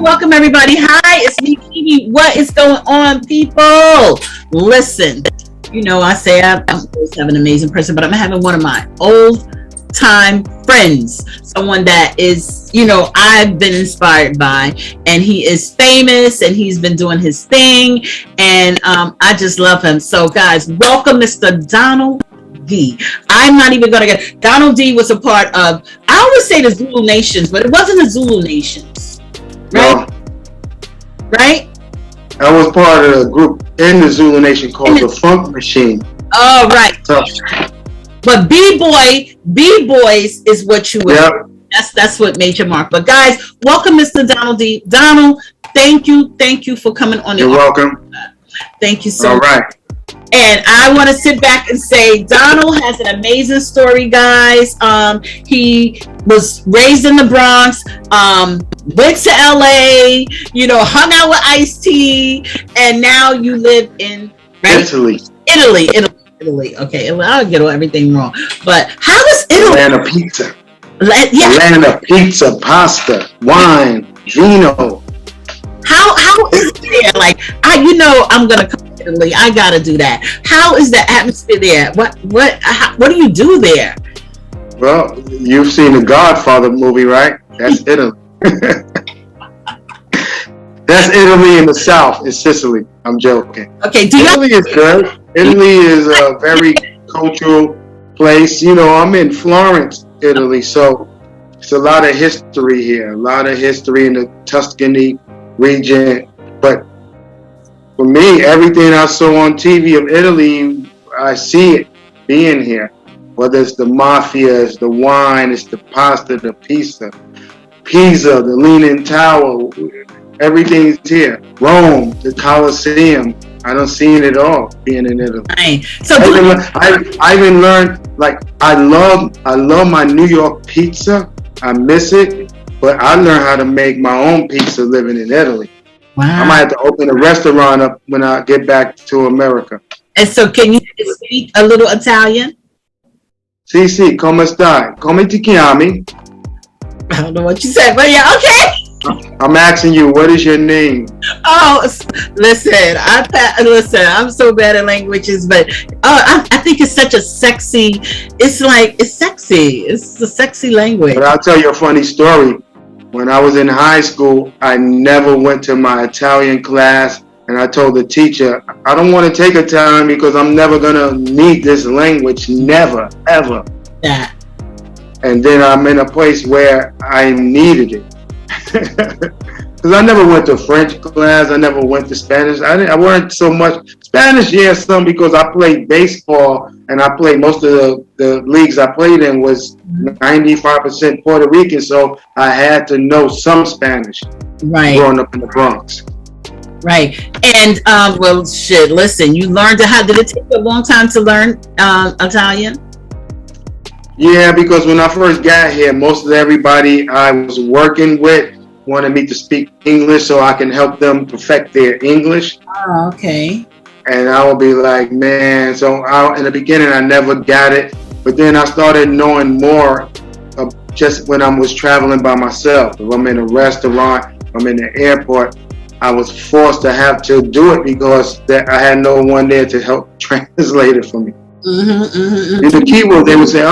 Welcome everybody. Hi, it's me, Kiki. What is going on, people? Listen, you know I say I'm always have an amazing person, but I'm having one of my old time friends, someone that is, you know, I've been inspired by, and he is famous and he's been doing his thing, and I just love him. So guys, welcome Mr. Donald D. I'm not even gonna get Donald D was a part of, I always say the Zulu Nations, but it wasn't the Zulu Nations, right? No. Right? I was part of a group in the Zulu Nation called the Funk Machine. Oh, right. So, but B-Boys is what you were. Yep. That's what made your mark. But guys, welcome Mr. Donald D. Donald, thank you for coming on. You're welcome. Thank you so much. All right. And I want to sit back and say Donald has an amazing story, guys. He was raised in the Bronx, went to LA, you know, hung out with Ice-T, and now you live in Italy. Okay, I'll get everything wrong. But how is Italy? Land of pizza. Land of pizza, pasta, wine, vino. How is it there? Like, I'm gonna come to Italy. I gotta do that. How is the atmosphere there? What do you do there? Well, you've seen the Godfather movie, right? That's Italy. That's Italy in the south. It's Sicily. I'm joking. Okay. Italy is good. Italy is a very cultural place. You know, I'm in Florence, Italy, so it's a lot of history here. A lot of history in the Tuscany region. But for me, everything I saw on TV of Italy, I see it being here. Whether it's the mafia, it's the wine, it's the pasta, the pizza, Pisa, the Leaning Tower, everything's here. Rome, the Colosseum. I don't see it all being in Italy. Right. So I even learned, like, I love my New York pizza. I miss it, but I learned how to make my own pizza living in Italy. Wow. I might have to open a restaurant up when I get back to America. And so can you speak a little Italian? Sì, come stai? Come ti chiami? I don't know what you said, but yeah, okay. I'm asking you, what is your name? Oh, listen, I'm so bad at languages, but I think it's such a sexy, it's sexy. It's a sexy language. But I'll tell you a funny story. When I was in high school, I never went to my Italian class, and I told the teacher, I don't want to take Italian because I'm never going to need this language, never, ever. Yeah. And then I'm in a place where I needed it. Because I never went to French class, I never went to Spanish. I weren't so much Spanish, some because I played baseball, and I played most of the leagues I played in was 95% Puerto Rican, so I had to know some Spanish. Right. Growing up in the Bronx. Right. And well, shit. Listen, you learned did it take you a long time to learn Italian? Yeah, because when I first got here, most of everybody I was working with wanted me to speak English so I can help them perfect their English. Oh, okay. And I would be like, man, so in the beginning I never got it, but then I started knowing more just when I was traveling by myself. If I'm in a restaurant, I'm in the airport, I was forced to have to do it because I had no one there to help translate it for me. The key was they would say,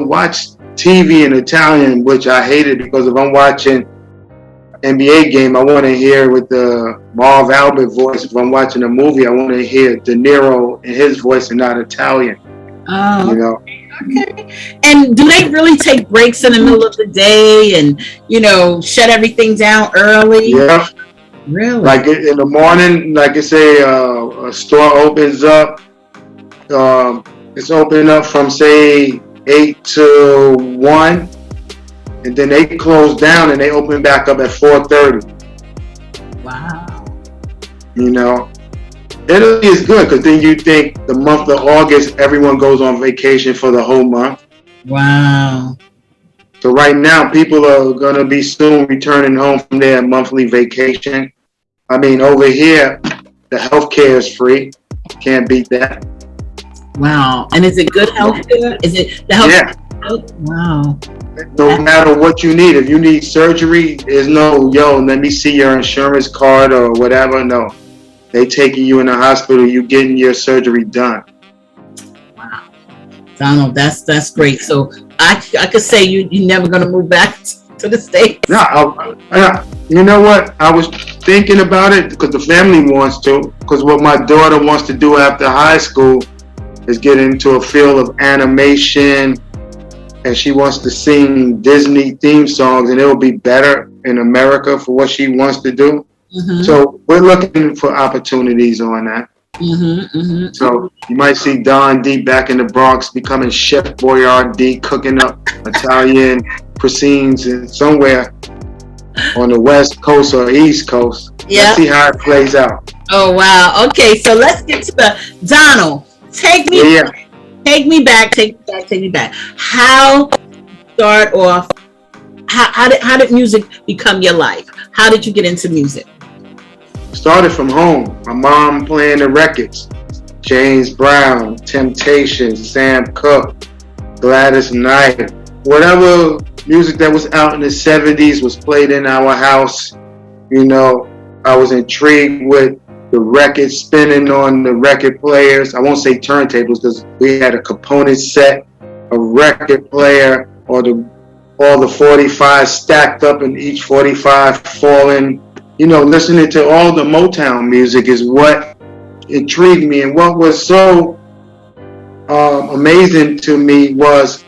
watch TV in Italian, which I hated because if I'm watching NBA game, I want to hear with the Marv Albert voice. If I'm watching a movie, I want to hear De Niro in his voice and not Italian. Oh, you know. Okay. And do they really take breaks in the middle of the day and shut everything down early? Yeah. Really? Like in the morning, like I say, a store opens up. It's open up from say 8 to 1, and then they close down and they open back up at 4:30. Wow. Italy is good because then you think the month of August everyone goes on vacation for the whole month. Wow. So right now people are gonna be soon returning home from their monthly vacation. I mean, over here the healthcare is free. Can't beat that. Wow. And is it good healthcare? Is it the health? Yeah. Wow. No matter what you need. If you need surgery, there's no, yo, let me see your insurance card or whatever. No. They taking you in the hospital, you getting your surgery done. Wow. Donald, that's great. So I could say you're never going to move back to the States. No, you know what? I was thinking about it because the family wants to. Because what my daughter wants to do after high school is get into a field of animation, and she wants to sing Disney theme songs, and it'll be better in America for what she wants to do. Mm-hmm. So we're looking for opportunities on that. Mm-hmm, mm-hmm. So you might see Don D back in the Bronx becoming Chef Boyardee, cooking up Italian cuisines and somewhere on the West Coast or East Coast. Yeah. Let's see how it plays out. Oh wow! Okay, so let's get to the Donald. Take me back. How start off? How did music become your life? How did you get into music? Started from home. My mom playing the records. James Brown, Temptations, Sam Cooke, Gladys Knight, whatever music that was out in the 70s was played in our house. You know, I was intrigued with the records spinning on the record players. I won't say turntables because we had a component set, a record player, or all the 45 stacked up and each 45 falling. You know, listening to all the Motown music is what intrigued me. And what was so amazing to me was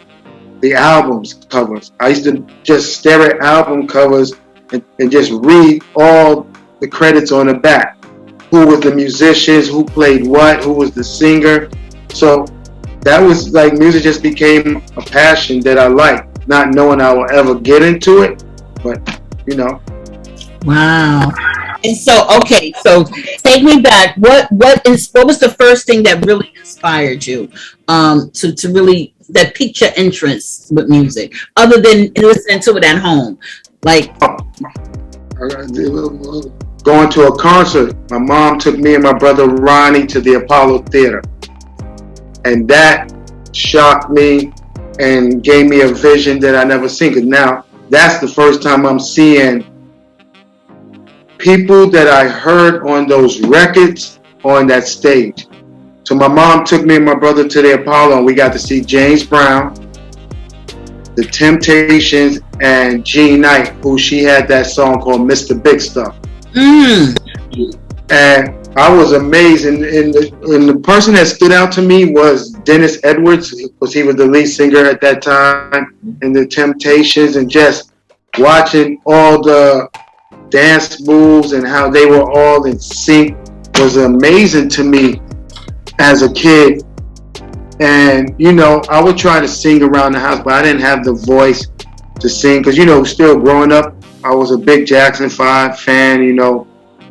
the albums covers. I used to just stare at album covers and just read all the credits on the back. Who was the musicians, who played what, who was the singer. So that was like, music just became a passion that I liked, not knowing I will ever get into it, but you know. Wow. And so, okay, so take me back. What was the first thing that really inspired you to really, that piqued your interest with music, other than listening to it at home? Like going to a concert. My mom took me and my brother Ronnie to the Apollo Theater, and that shocked me and gave me a vision that I never seen. Cause now that's the first time I'm seeing people that I heard on those records on that stage. So my mom took me and my brother to the Apollo, and we got to see James Brown, the Temptations, and Jean Knight, who she had that song called Mr. Big Stuff. And I was amazed. And the person that stood out to me was Dennis Edwards, because he was the lead singer at that time in the Temptations, and just watching all the dance moves and how they were all in sync was amazing to me as a kid. And you know, I would try to sing around the house, but I didn't have the voice to sing, because you know, still growing up, I was a big Jackson 5 fan, you know,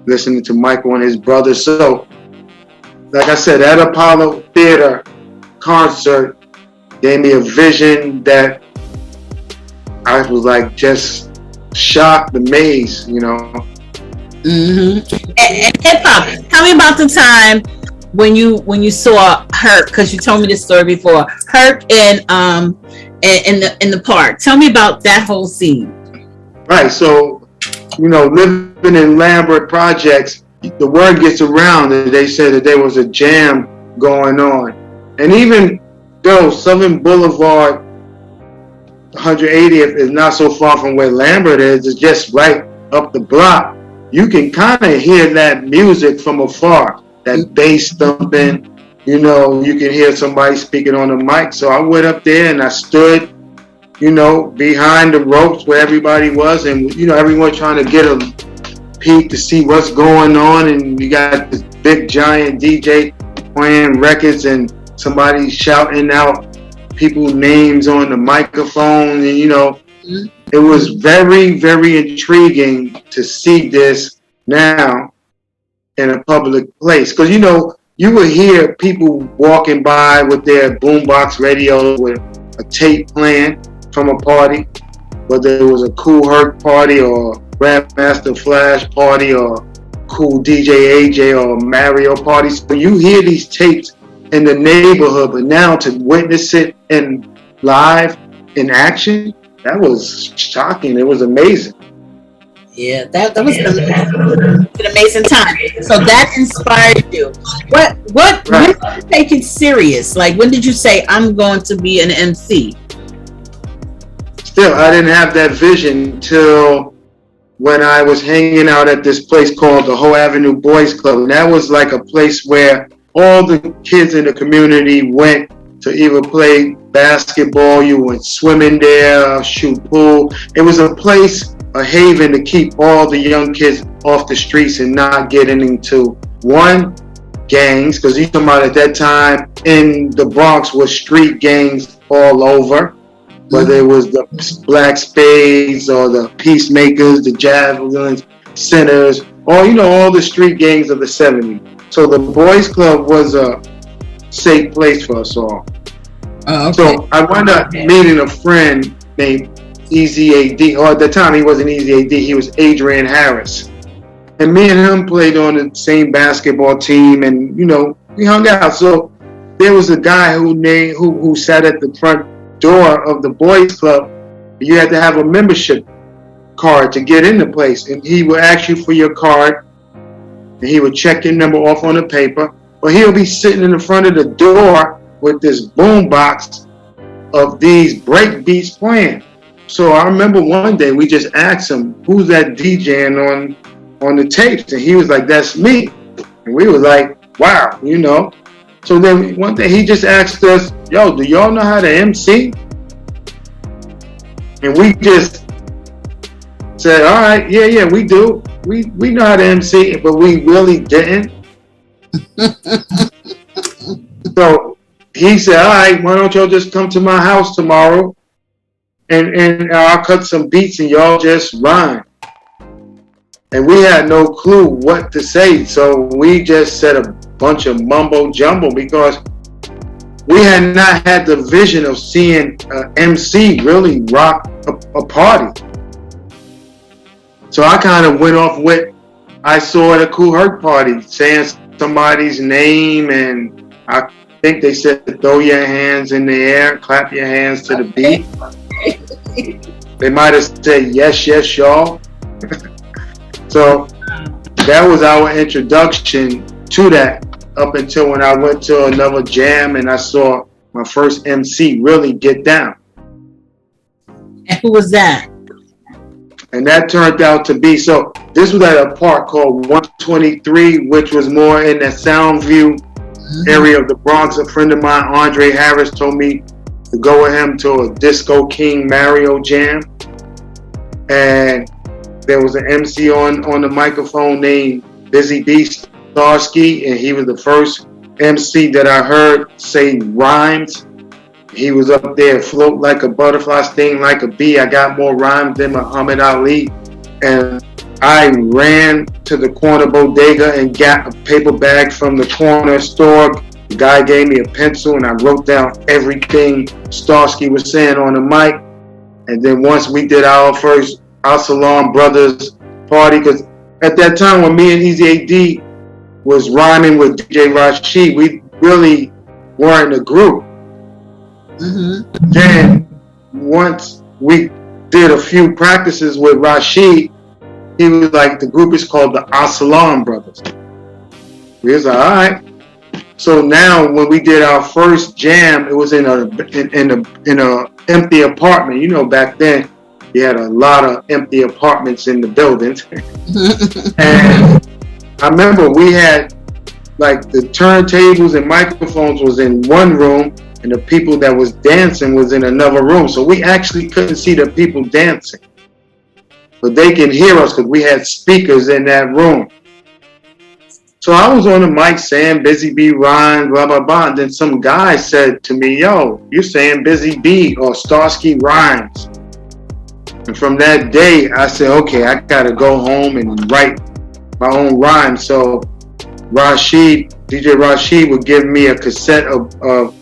listening to Michael and his brothers. So like I said, that Apollo Theater concert gave me a vision that I was like just shocked, amazed, you know. Mm-hmm. And hip-hop, tell me about the time when you saw Herc, because you told me this story before. Herc in the park. Tell me about that whole scene. Right. So, you know, living in Lambert Projects, the word gets around that they said that there was a jam going on, and even though Southern Boulevard 180th is not so far from where Lambert is, it's just right up the block. You can kind of hear that music from afar. That bass thumping, you know, you can hear somebody speaking on the mic. So I went up there and I stood, you know, behind the ropes where everybody was, and, you know, everyone trying to get a peek to see what's going on. And you got this big giant DJ playing records and somebody shouting out people's names on the microphone. And, you know, it was very, very intriguing to see this now in a public place, because you know, you would hear people walking by with their boombox radio with a tape playing from a party, whether it was a Kool Herc party or Grandmaster Flash party or Cool DJ AJ or Mario party. So you hear these tapes in the neighborhood, but now to witness it in live in action, that was shocking. It was amazing. Yeah, that was an amazing time. So that inspired you. When did you take it serious? Like, when did you say, I'm going to be an MC? Still, I didn't have that vision till when I was hanging out at this place called the Whole Avenue Boys Club. And that was like a place where all the kids in the community went to either play basketball, you went swimming there, shoot pool. It was a place, a haven to keep all the young kids off the streets and not getting into one, gangs, because you talking about at that time in the Bronx was street gangs all over, whether it was the Black Spades or the Peacemakers, the Javelins, Sinners, or all the street gangs of the 70s. So the Boys Club was a safe place for us all. Okay. So I wound up meeting a friend named Easy AD, or at the time he wasn't Easy AD, he was Adrian Harris. And me and him played on the same basketball team, and we hung out. So there was a guy who sat at the front door of the Boys Club. You had to have a membership card to get in the place, and he would ask you for your card, and he would check your number off on the paper. But he'll be sitting in the front of the door with this boom box of these break beats playing. So I remember one day we just asked him, who's that DJing on the tapes? And he was like, that's me. And we was like, wow, So then one day he just asked us, yo, do y'all know how to MC? And we just said, all right, yeah, we do. We know how to MC, but we really didn't. So he said, all right, why don't y'all just come to my house tomorrow and I'll cut some beats and y'all just rhyme. And we had no clue what to say, so we just said a bunch of mumbo jumbo because we had not had the vision of seeing MC really rock a party. So I kind of went off what I saw at a Kool Herc party, saying somebody's name, and I think they said throw your hands in the air, clap your hands to the beat. They might have said yes, y'all. So that was our introduction to that up until when I went to another jam and I saw my first MC really get down. And who was that? And that turned out to be, so this was at a park called 123, which was more in the Soundview area of the Bronx. A friend of mine, Andre Harris, told me to go with him to a Disco King Mario jam. And there was an MC on the microphone named Busy B Starsky, and he was the first MC that I heard say rhymes. He was up there, float like a butterfly, sting like a bee. I got more rhymes than Muhammad Ali. And I ran to the corner bodega and got a paper bag from the corner store. The guy gave me a pencil and I wrote down everything Starsky was saying on the mic. And then once we did our first As Salaam Brothers party, because at that time when me and Easy AD was rhyming with DJ Rashid, we really weren't a group. Then once we did a few practices with Rashid, he was like, the group is called the As Salaam Brothers. We was like, all right. So now when we did our first jam, it was in a empty apartment. Back then you had a lot of empty apartments in the buildings. And I remember we had like the turntables and microphones was in one room and the people that was dancing was in another room. So we actually couldn't see the people dancing. But they can hear us because we had speakers in that room. So I was on the mic saying Busy Bee rhymes, blah, blah, blah. And then some guy said to me, yo, you're saying Busy Bee or Starsky rhymes. And from that day, I said, okay, I got to go home and write my own rhymes. So DJ Rashid would give me a cassette of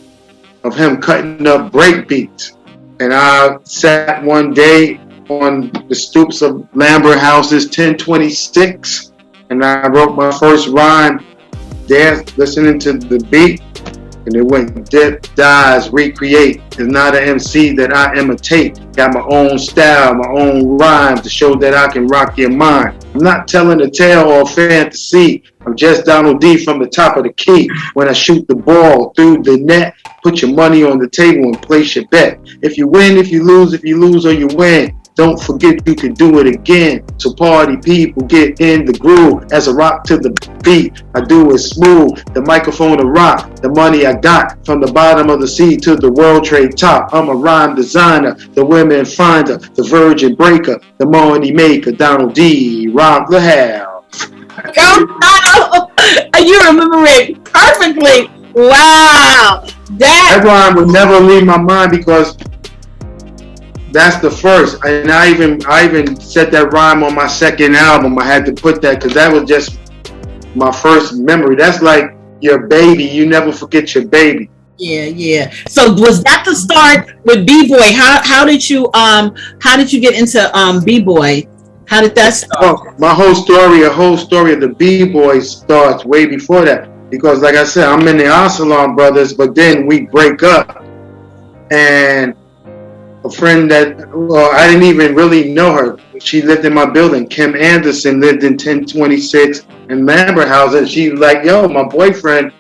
him cutting up break beats. And I sat one day on the stoops of Lambert House's 1026, and I wrote my first rhyme there, listening to the beat. And it went dip, dies, recreate. It's not an MC that I imitate. Got my own style, my own rhyme to show that I can rock your mind. I'm not telling a tale or fantasy. I'm just Donald D from the top of the key. When I shoot the ball through the net, put your money on the table and place your bet. If you win, if you lose or you win. Don't forget you can do it again. So party people, get in the groove. As I rock to the beat, I do it smooth. The microphone to rock. The money I got from the bottom of the sea to the World Trade top. I'm a rhyme designer, the women finder, the virgin breaker, the money maker. Donald D. Rock the hell. Come on. You remember it perfectly. Wow. That rhyme would never leave my mind because that's the first, and I even set that rhyme on my second album. I had to put that because that was just my first memory. That's like your baby. You never forget your baby. Yeah. So was that the start with Bboy? How did you get into Bboy? How did that start? Oh, my whole story of the Bboy starts way before that. Because like I said, I'm in the As Salaam Brothers, but then we break up, and a friend that, well, I didn't even really know her. She lived in my building. Kim Anderson lived in 1026 in Lambert House. And she was like, yo, my boyfriend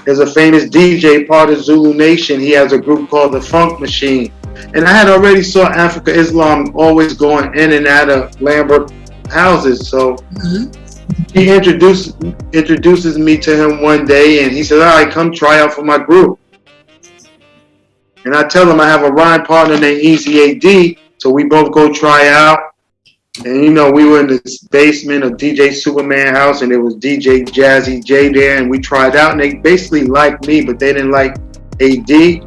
is a famous DJ, part of Zulu Nation. He has a group called The Funk Machine. And I had already saw Afrika Islam always going in and out of Lambert houses. So he introduces me to him one day, and he said, all right, come try out for my group. And I tell him I have a rhyme partner named Easy AD, so we both go try out. And you know, we were in this basement of DJ Superman house, and there was DJ Jazzy Jay there, and we tried out, and they basically liked me, but they didn't like AD.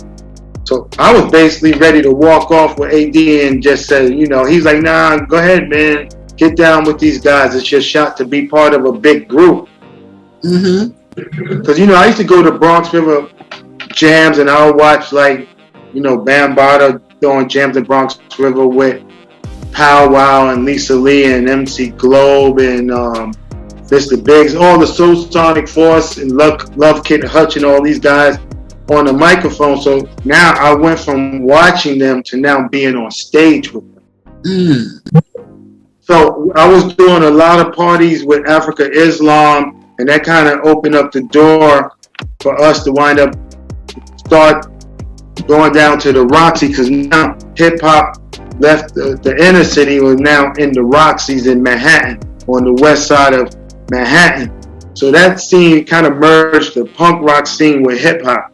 So I was basically ready to walk off with AD and just say, you know, he's like, nah, go ahead, man, get down with these guys. It's your shot to be part of a big group. Because you know, I used to go to Bronx River jams, and I would watch like, you know, Bambaataa doing jams in Bronx River with Pow Wow and Lisa Lee and MC Globe and Mr. Biggs, all the Soul Sonic Force and Love Kid Hutch and all these guys on the microphone. So now I went from watching them to now being on stage with them. So I was doing a lot of parties with Afrika Islam, and that kind of opened up the door for us to wind up start going down to the Roxy, because now hip-hop left the inner city, was now in the Roxy's in Manhattan, on the west side of Manhattan. So that scene kind of merged the punk rock scene with hip-hop.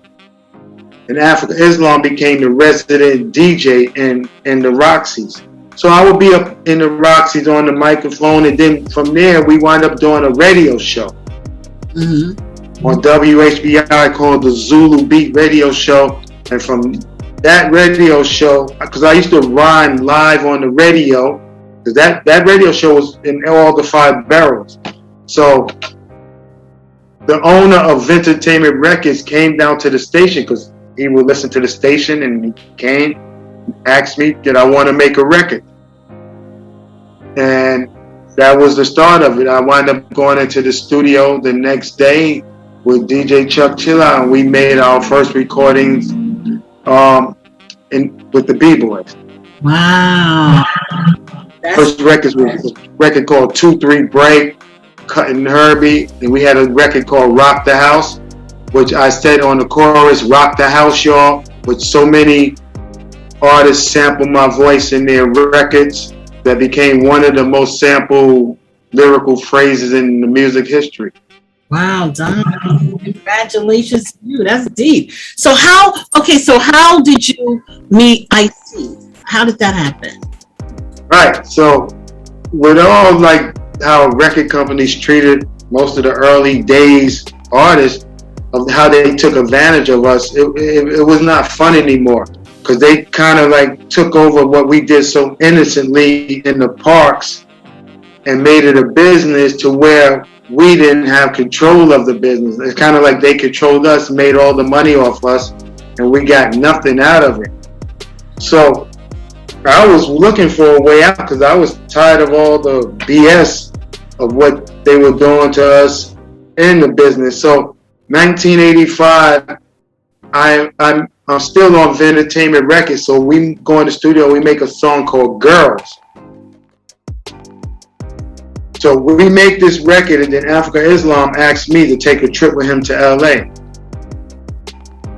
And Afrika Islam became the resident DJ in the Roxy's. So I would be up in the Roxy's on the microphone, and then from there we wind up doing a radio show on WHBI called the Zulu Beat Radio Show. And from that radio show, because I used to rhyme live on the radio, because that radio show was in all the 5 boroughs. So the owner of Vintertainment Records came down to the station, because he would listen to the station, and he came and asked me, did I want to make a record? And that was the start of it. I wound up going into the studio the next day with DJ Chuck Chilla, and we made our first recordings with the B-Boys. Wow. First record was a record called 2-3 Break, Cutting Herbie, and we had a record called Rock the House, which I said on the chorus, rock the house, y'all, which so many artists sampled my voice in their records that became one of the most sampled lyrical phrases in the music history. Wow, Don, congratulations to you. That's deep. So how did you meet Ice-T? How did that happen? Right. So with all like how record companies treated most of the early days artists, of how they took advantage of us, it was not fun anymore, because they kind of like took over what we did so innocently in the parks and made it a business to where we didn't have control of the business. It's kind of like they controlled us, made all the money off us, and we got nothing out of it. So I was looking for a way out, because I was tired of all the BS of what they were doing to us in the business. So 1985, I'm still on Vintertainment Records, so we go in the studio, we make a song called Girls. So we make this record, and then Afrika Islam asked me to take a trip with him to LA.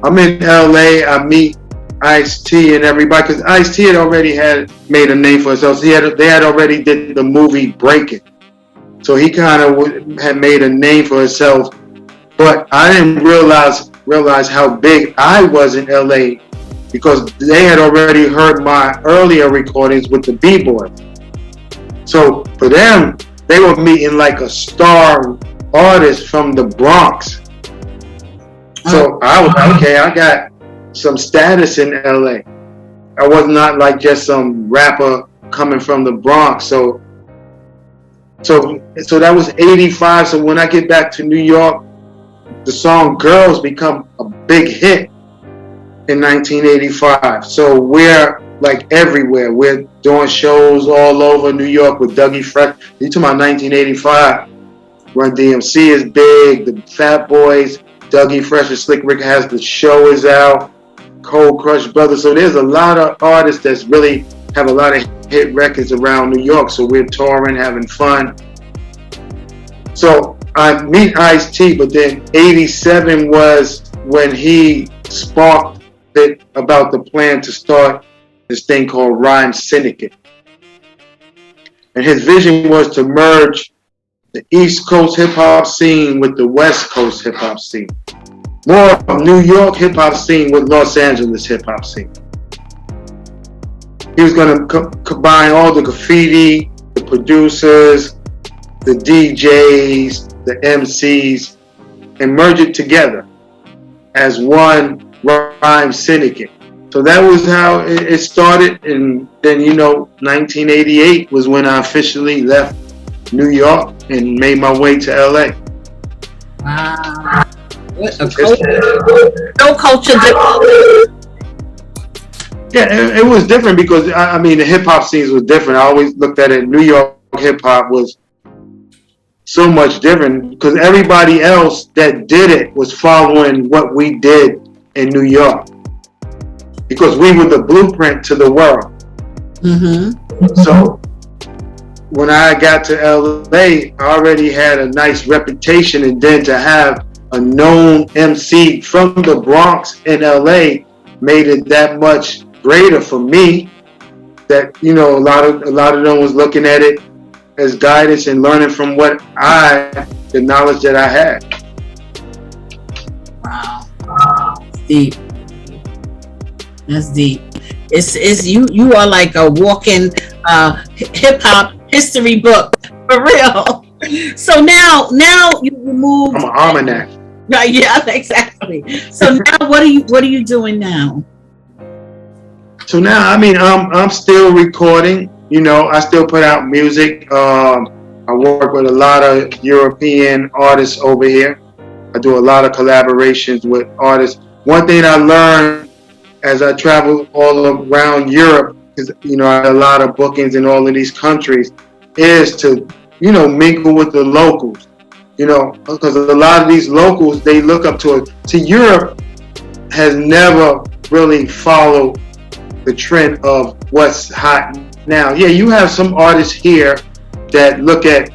I'm in LA, I meet Ice-T and everybody, because Ice-T had already made a name for himself. They had already did the movie Breaking. So he kind of had made a name for himself, but I didn't realize how big I was in LA, because they had already heard my earlier recordings with the Bboy. So for them, they were meeting like a star artist from the Bronx. So I was like, okay, I got some status in LA. I was not like just some rapper coming from the Bronx. So that was 85. So when I get back to New York, the song Girls become a big hit in 1985. So we're like everywhere. We're doing shows all over New York with Dougie Fresh. You talking about 1985? Run DMC is big. The Fat Boys, Dougie Fresh and Slick Rick has The Show is out. Cold Crush Brothers. So there's a lot of artists that's really have a lot of hit records around New York. So we're touring, having fun. So I meet Ice-T, but then 87 was when he sparked it about the plan to start this thing called Rhyme Syndicate. And his vision was to merge the East Coast hip-hop scene with the West Coast hip-hop scene. More of New York hip-hop scene with Los Angeles hip-hop scene. He was going to combine all the graffiti, the producers, the DJs, the MCs, and merge it together as one rhyme syndicate. So that was how it started. And then, 1988 was when I officially left New York and made my way to LA. Wow. What a culture. No culture difference. Yeah, it was different because, the hip-hop scenes was different. I always looked at it, New York hip-hop was so much different because everybody else that did it was following what we did in New York. Because we were the blueprint to the world. Mm-hmm. So when I got to LA, I already had a nice reputation, and then to have a known MC from the Bronx in LA made it that much greater for me. That a lot of them was looking at it as guidance and learning from the knowledge that I had. Wow, deep. That's deep. It's you are like a walking hip hop history book for real. So now you moved. I'm an almanac. Right? Yeah, exactly. So now what are you doing now? So now I'm still recording. I still put out music. I work with a lot of European artists over here. I do a lot of collaborations with artists. One thing I learned as I travel all around Europe, because I had a lot of bookings in all of these countries, is to mingle with the locals. Because a lot of these locals, they look up to it. See, Europe has never really followed the trend of what's hot now. Yeah, you have some artists here that look at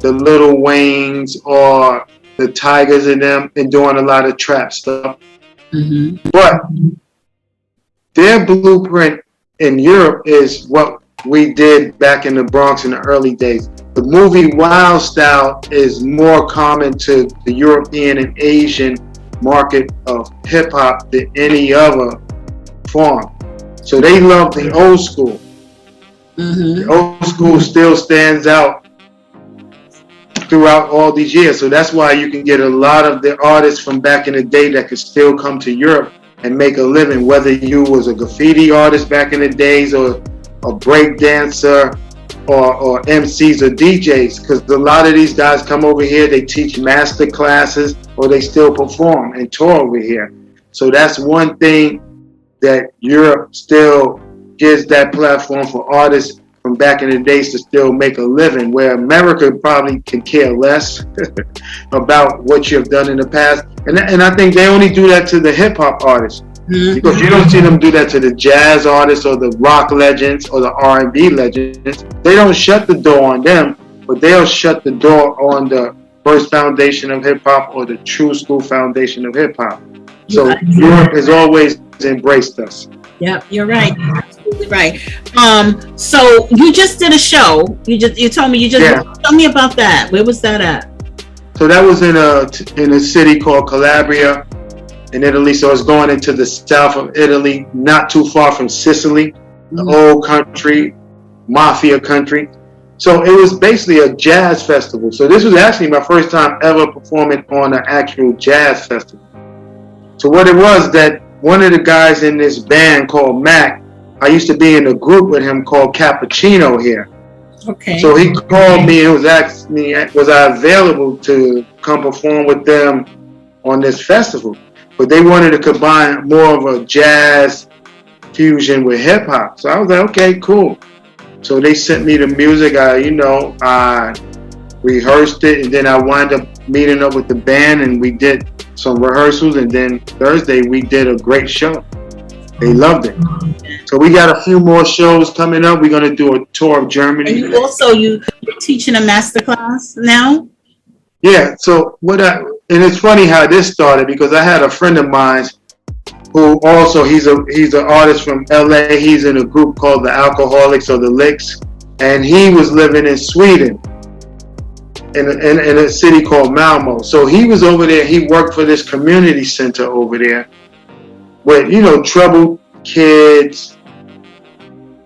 the Lil Waynes or the Tigers in them and doing a lot of trap stuff. Mm-hmm. But their blueprint in Europe is what we did back in the Bronx in the early days. The movie Wild Style is more common to the European and Asian market of hip-hop than any other form. So they love the old school. Mm-hmm. The old school still stands out throughout all these years. So that's why you can get a lot of the artists from back in the day that could still come to Europe and make a living, whether you was a graffiti artist back in the days or a break dancer or MCs or DJs, because a lot of these guys come over here, they teach master classes or they still perform and tour over here. So that's one thing that Europe still gives that platform for artists from back in the days to still make a living, where America probably can care less about what you have done in the past. And I think they only do that to the hip hop artists, because you don't see them do that to the jazz artists or the rock legends or the R&B legends. They don't shut the door on them, but they'll shut the door on the first foundation of hip hop or the true school foundation of hip hop. So Europe has always embraced us. Yep, you're right. You're absolutely right. So you just did a show. You told me you just tell me about that. Where was that at? So that was in a city called Calabria in Italy. So it's going into the south of Italy, not too far from Sicily, the old country, mafia country. So it was basically a jazz festival. So this was actually my first time ever performing on an actual jazz festival. So what it was, that one of the guys in this band called Mac, I used to be in a group with him called Cappuccino here. Okay. So he called me and was asking me, was I available to come perform with them on this festival? But they wanted to combine more of a jazz fusion with hip hop. So I was like, okay, cool. So they sent me the music. I rehearsed it, and then I wound up meeting up with the band, and we did some rehearsals, and then Thursday we did a great show. They loved it. So we got a few more shows coming up. We're gonna do a tour of Germany. And you're teaching a master class now? Yeah. So and it's funny how this started, because I had a friend of mine who also he's an artist from LA. He's in a group called the Alcoholics or the Licks, and he was living in Sweden. In a city called Malmo. So he was over there. He worked for this community center over there with, troubled kids,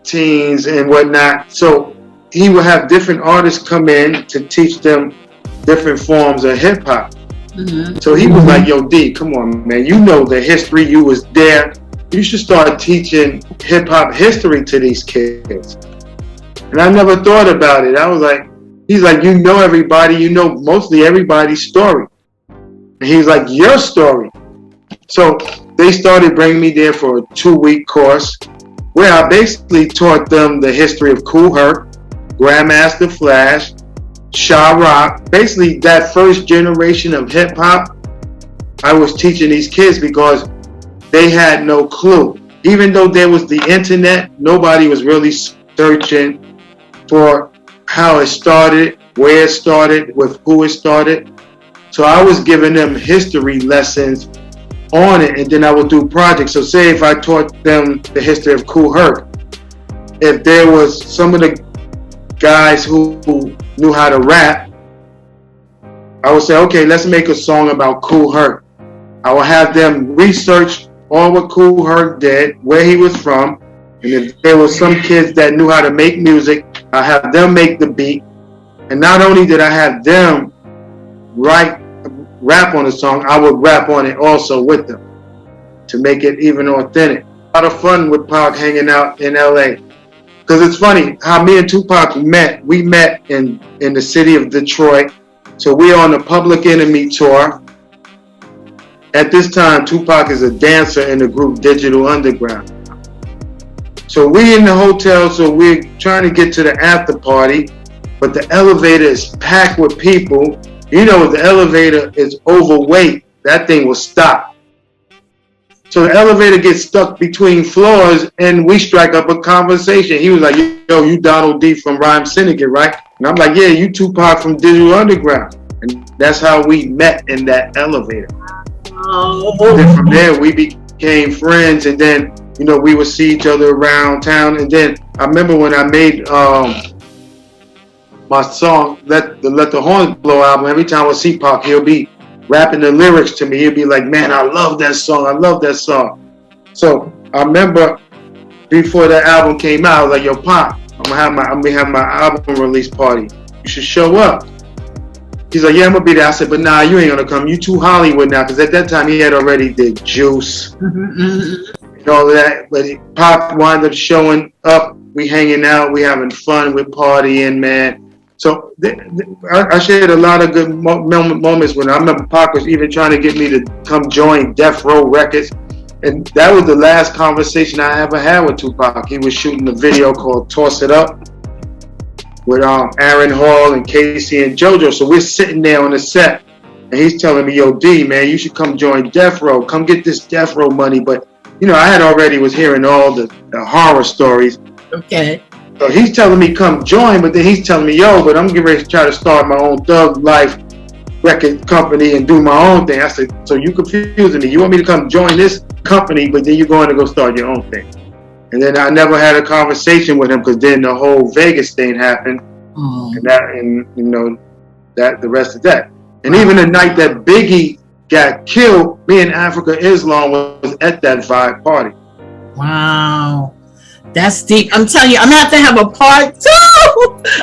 teens, and whatnot. So he would have different artists come in to teach them different forms of hip hop. So he was like, yo, D, come on, man. You know the history. You was there. You should start teaching hip hop history to these kids. And I never thought about it. I was like, he's like, you know everybody, you know mostly everybody's story. And he's like, your story. So they started bringing me there for a 2-week course where I basically taught them the history of Kool Herc, Grandmaster Flash, Sha Rock, basically that first generation of hip hop. I was teaching these kids because they had no clue. Even though there was the internet, nobody was really searching for how it started, where it started, with who it started. So I was giving them history lessons on it, and then I would do projects. So say if I taught them the history of Kool Herc, if there was some of the guys who knew how to rap, I would say, okay, let's make a song about Kool Herc. I will have them research all what Kool Herc did, where he was from, and if there was some kids that knew how to make music, I have them make the beat. And not only did I have them rap on the song, I would rap on it also with them to make it even authentic. A lot of fun with Pac hanging out in LA. Because it's funny how me and Tupac met. We met in the city of Detroit. So we're on the Public Enemy tour. At this time, Tupac is a dancer in the group Digital Underground. So we in the hotel, so we're trying to get to the after party, but the elevator is packed with people. You know, if the elevator is overweight, that thing will stop. So the elevator gets stuck between floors, and we strike up a conversation. He was like, yo, you Donald D from Rhyme Syndicate, right? And I'm like, yeah, you Tupac from Digital Underground. And that's how we met in that elevator. Oh. Then from there, we became friends, and then we would see each other around town. And then I remember when I made my song, Let the Horns Blow album, every time I see Pac, he'll be rapping the lyrics to me. He'll be like, man, I love that song. I love that song. So I remember before that album came out, I was like, yo, Pac, I'm gonna have my album release party. You should show up. He's like, yeah, I'm gonna be there. I said, but nah, you ain't gonna come. You too Hollywood now. Because at that time, he had already did Juice. And all of that, but Pac wound up showing up. We hanging out, we having fun, we're partying, man. So I shared a lot of good moments when I remember Pac was even trying to get me to come join Death Row Records, and that was the last conversation I ever had with Tupac. He was shooting a video called "Toss It Up," with Aaron Hall and Casey and JoJo. So we're sitting there on the set, and he's telling me, "Yo, D, man, you should come join Death Row. Come get this Death Row money." But you know, I had already was hearing all the horror stories. Okay. So he's telling me come join, but then he's telling me, "Yo, but I'm getting ready to try to start my own thug life record company and do my own thing." I said, "So you confusing me? You want me to come join this company, but then you're going to go start your own thing?" And then I never had a conversation with him because then the whole Vegas thing happened, and you know that the rest of that. And even the night that Biggie got killed, me and Afrika Islam was at that vibe party. Wow. That's deep. I'm telling you, I'm gonna have to have a part 2.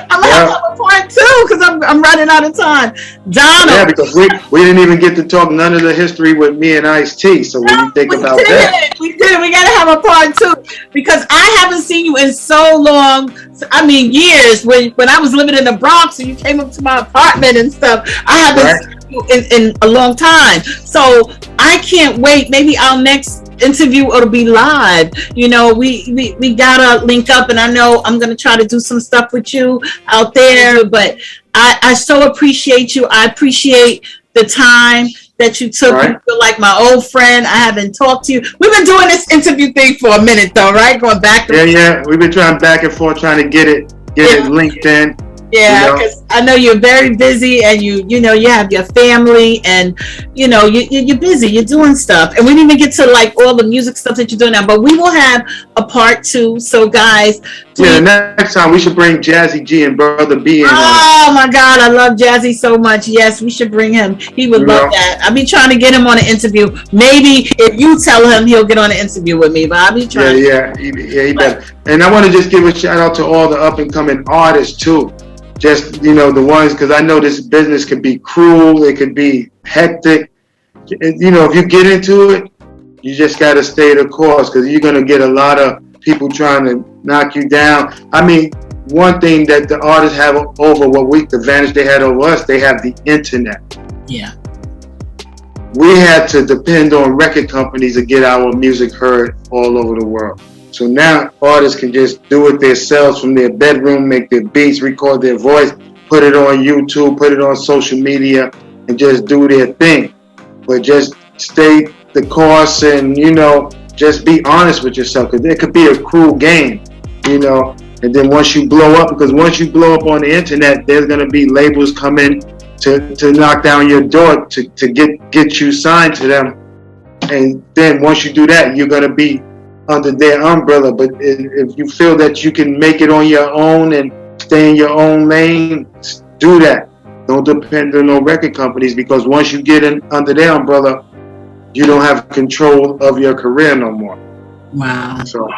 I'm gonna have to have a part 2 because I'm running out of time. Donald. Yeah, because we didn't even get to talk none of the history with me and Ice-T. So when you think about that, we did. We gotta have a part 2 because I haven't seen you in so long. I mean, years. When I was living in the Bronx and you came up to my apartment and stuff, I haven't seen you in a long time. So I can't wait. Maybe our next interview it'll be live. You know, we gotta link up, and I know I'm gonna try to do some stuff with you out there. But I so appreciate you. I appreciate the time that you took. You feel like my old friend. I haven't talked to you. We've been doing this interview thing for a minute though, right? Going back to we've been trying back and forth trying to get it linked in. Yeah, because I know you're very busy, and you know you have your family, and you know you're busy, you're doing stuff, and we didn't even get to like all the music stuff that you're doing now. But we will have a part 2. So guys, please. Yeah, next time we should bring Jazzy Jay and Brother B in. Oh my God, I love Jazzy so much. Yes, we should bring him. He would love that. I'll be trying to get him on an interview. Maybe if you tell him, he'll get on an interview with me. But I'll be trying. He better. And I want to just give a shout out to all the up and coming artists too. Just, you know, the ones, because I know this business can be cruel, it could be hectic. You know, if you get into it, you just got to stay the course, because you're going to get a lot of people trying to knock you down. I mean, one thing that the artists have over the advantage they had over us, they have the internet. Yeah. We had to depend on record companies to get our music heard all over the world. So now artists can just do it themselves from their bedroom, make their beats, record their voice, put it on YouTube, put it on social media, and just do their thing. But just stay the course and, you know, just be honest with yourself, because it could be a cruel game, you know. And then once you blow up, because once you blow up on the internet, there's going to be labels coming to knock down your door to get you signed to them. And then once you do that, you're going to be under their umbrella. But if you feel that you can make it on your own and stay in your own lane, do that. Don't depend on no record companies, because once you get in under their umbrella, you don't have control of your career no more. Wow. So,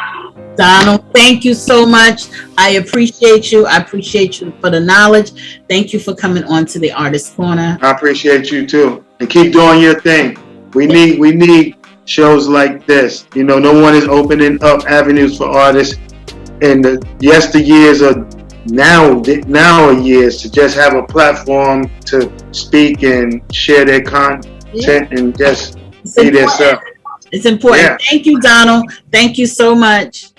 Donald, thank you so much. I appreciate you. I appreciate you for the knowledge. Thank you for coming on to the Artist Corner. I appreciate you too. And keep doing your thing. We need shows like this. You know, no one is opening up avenues for artists in the yesteryears or now years to just have a platform to speak and share their content and just be themselves. It's important. Yeah. Thank you, Donald. Thank you so much.